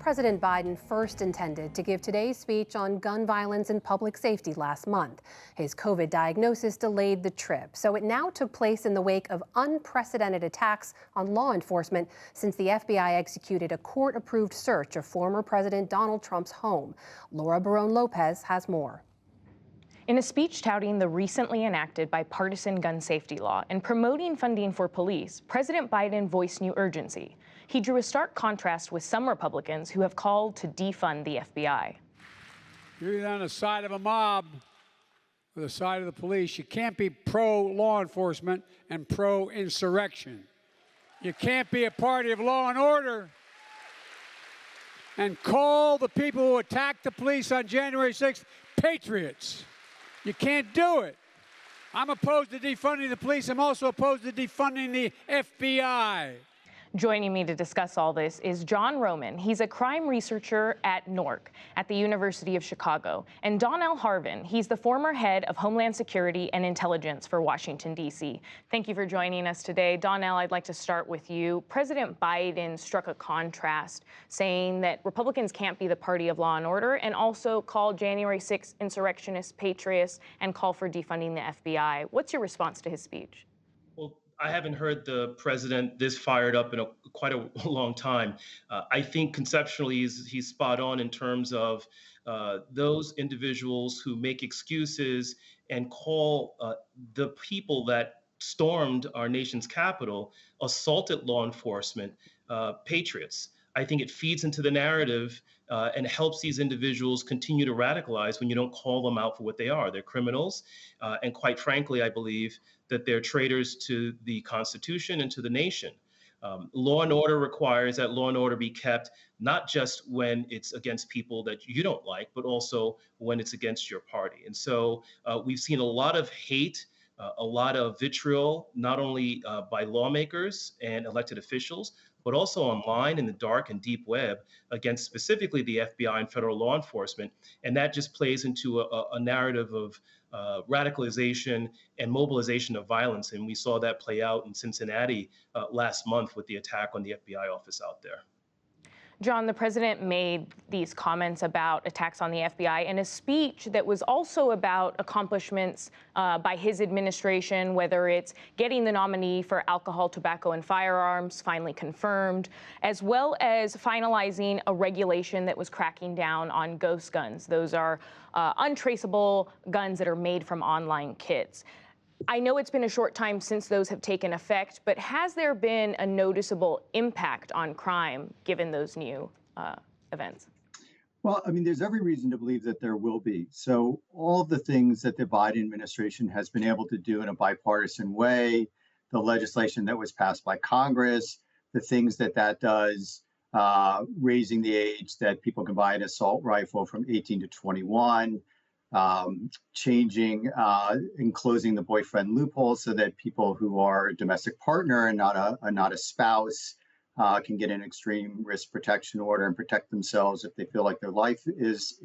President Biden first intended to give today's speech on gun violence and public safety last month. His COVID diagnosis delayed the trip, so it now took place in the wake of unprecedented attacks on law enforcement since the FBI executed a court-approved search of former President Donald Trump's home. Laura Barone-Lopez has more. In a speech touting the recently enacted bipartisan gun safety law and promoting funding for police, President Biden voiced new urgency. He drew a stark contrast with some Republicans who have called to defund the FBI. You're either on the side of a mob or the side of the police. You can't be pro-law enforcement and pro-insurrection. You can't be a party of law and order and call the people who attacked the police on January 6th patriots. You can't do it. I'm opposed to defunding the police. I'm also opposed to defunding the FBI. Joining me to discuss all this is John Roman. He's a crime researcher at NORC at the University of Chicago. And Donnell Harvin. He's the former head of Homeland Security and Intelligence for Washington, D.C. Thank you for joining us today. Donnell, I'd like to start with you. President Biden struck a contrast, saying that Republicans can't be the party of law and order, and also called January 6th insurrectionists patriots and call for defunding the FBI. What's your response to his speech? Well, I haven't heard the president this fired up in quite a long time. I think conceptually he's spot on in terms of those individuals who make excuses and call the people that stormed our nation's capital, assaulted law enforcement, patriots. I think it feeds into the narrative and helps these individuals continue to radicalize when you don't call them out for what they are. They're criminals. And quite frankly, I believe that they're traitors to the Constitution and to the nation. Law and order requires that law and order be kept, not just when it's against people that you don't like, but also when it's against your party. And so we've seen a lot of hate, a lot of vitriol, not only by lawmakers and elected officials, but also online in the dark and deep web against specifically the FBI and federal law enforcement. And that just plays into a narrative of radicalization and mobilization of violence. And we saw that play out in Cincinnati last month with the attack on the FBI office out there. John, the president made these comments about attacks on the FBI in a speech that was also about accomplishments by his administration, whether it's getting the nominee for alcohol, tobacco, and firearms finally confirmed, as well as finalizing a regulation that was cracking down on ghost guns. Those are untraceable guns that are made from online kits. I know it's been a short time since those have taken effect, but has there been a noticeable impact on crime given those new events? Well, I mean, there's every reason to believe that there will be. So all of the things that the Biden administration has been able to do in a bipartisan way, the legislation that was passed by Congress, the things that does, raising the age that people can buy an assault rifle from 18 to 21, changing and closing the boyfriend loophole so that people who are a domestic partner and not a spouse can get an extreme risk protection order and protect themselves if they feel like their life is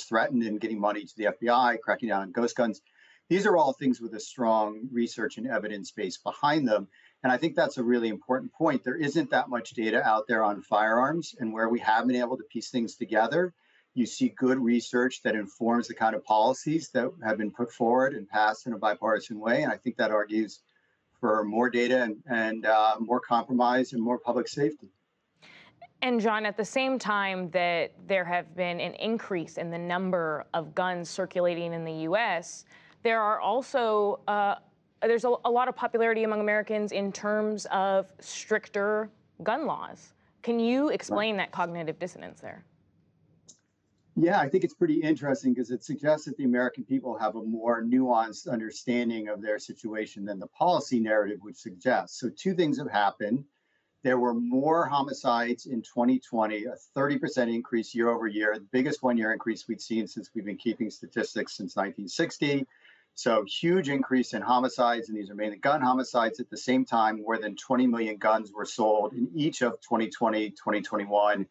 threatened, and getting money to the FBI, cracking down on ghost guns. These are all things with a strong research and evidence base behind them. And I think that's a really important point. There isn't that much data out there on firearms, and where we have been able to piece things together, you see good research that informs the kind of policies that have been put forward and passed in a bipartisan way. And I think that argues for more data and more compromise and more public safety. And John, at the same time that there have been an increase in the number of guns circulating in the U.S., there are also there's a lot of popularity among Americans in terms of stricter gun laws. Can you explain that cognitive dissonance there? Yeah, I think it's pretty interesting because it suggests that the American people have a more nuanced understanding of their situation than the policy narrative would suggest. So two things have happened. There were more homicides in 2020, a 30% increase year over year, the biggest one-year increase we've seen since we've been keeping statistics since 1960. So huge increase in homicides, and these are mainly gun homicides. At the same time, more than 20 million guns were sold in each of 2020, 2021,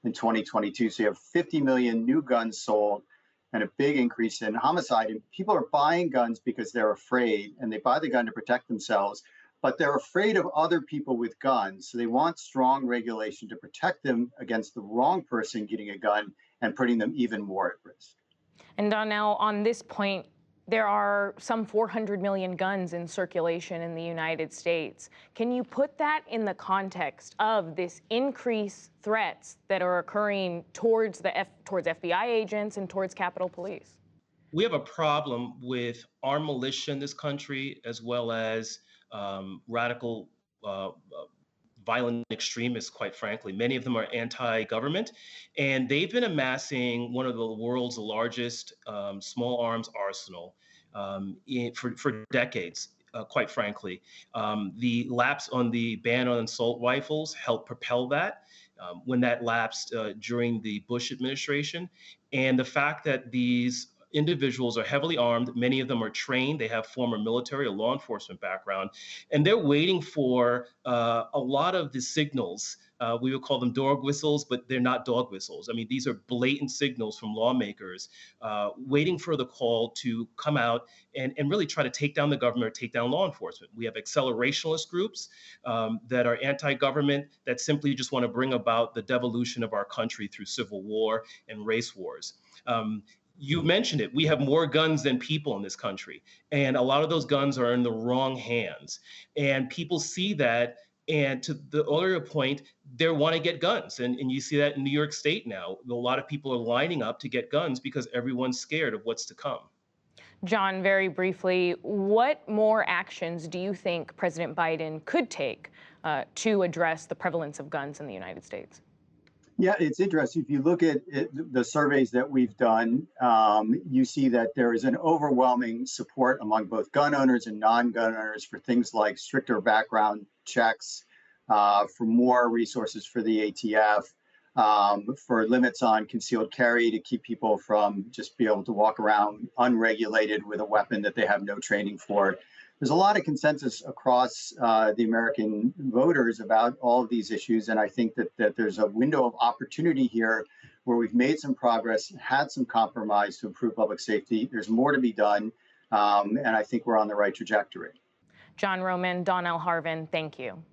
in 2022. So you have 50 million new guns sold and a big increase in homicide. And people are buying guns because they're afraid, and they buy the gun to protect themselves. but they're afraid of other people with guns. So they want strong regulation to protect them against the wrong person getting a gun and putting them even more at risk. And Donnell, on this point, there are some 400 million guns in circulation in the United States. Can you put that in the context of this increased threats that are occurring towards FBI agents and towards Capitol Police? We have a problem with armed militia in this country, as well as radical violent extremists, quite frankly. Many of them are anti-government, and they've been amassing one of the world's largest small arms arsenal for decades. Quite frankly, the lapse on the ban on assault rifles helped propel that. When that lapsed during the Bush administration, and the fact that these individuals are heavily armed. Many of them are trained. They have former military or law enforcement background, and they're waiting for a lot of the signals. We would call them dog whistles, but they're not dog whistles. I mean, these are blatant signals from lawmakers waiting for the call to come out and really try to take down the government or take down law enforcement. We have accelerationist groups that are anti-government that simply just want to bring about the devolution of our country through civil war and race wars. You mentioned it. We have more guns than people in this country. And a lot of those guns are in the wrong hands. And people see that. And to the earlier point, they want to get guns. And you see that in New York State now. A lot of people are lining up to get guns because everyone's scared of what's to come. John, very briefly, what more actions do you think President Biden could take to address the prevalence of guns in the United States? Yeah, it's interesting. If you look at the surveys that we've done, you see that there is an overwhelming support among both gun owners and non-gun owners for things like stricter background checks, for more resources for the ATF, for limits on concealed carry to keep people from just be able to walk around unregulated with a weapon that they have no training for. There's a lot of consensus across the American voters about all of these issues. And I think that there's a window of opportunity here where we've made some progress, had some compromise to improve public safety. There's more to be done. And I think we're on the right trajectory. John Roman, Donnell Harvin, thank you.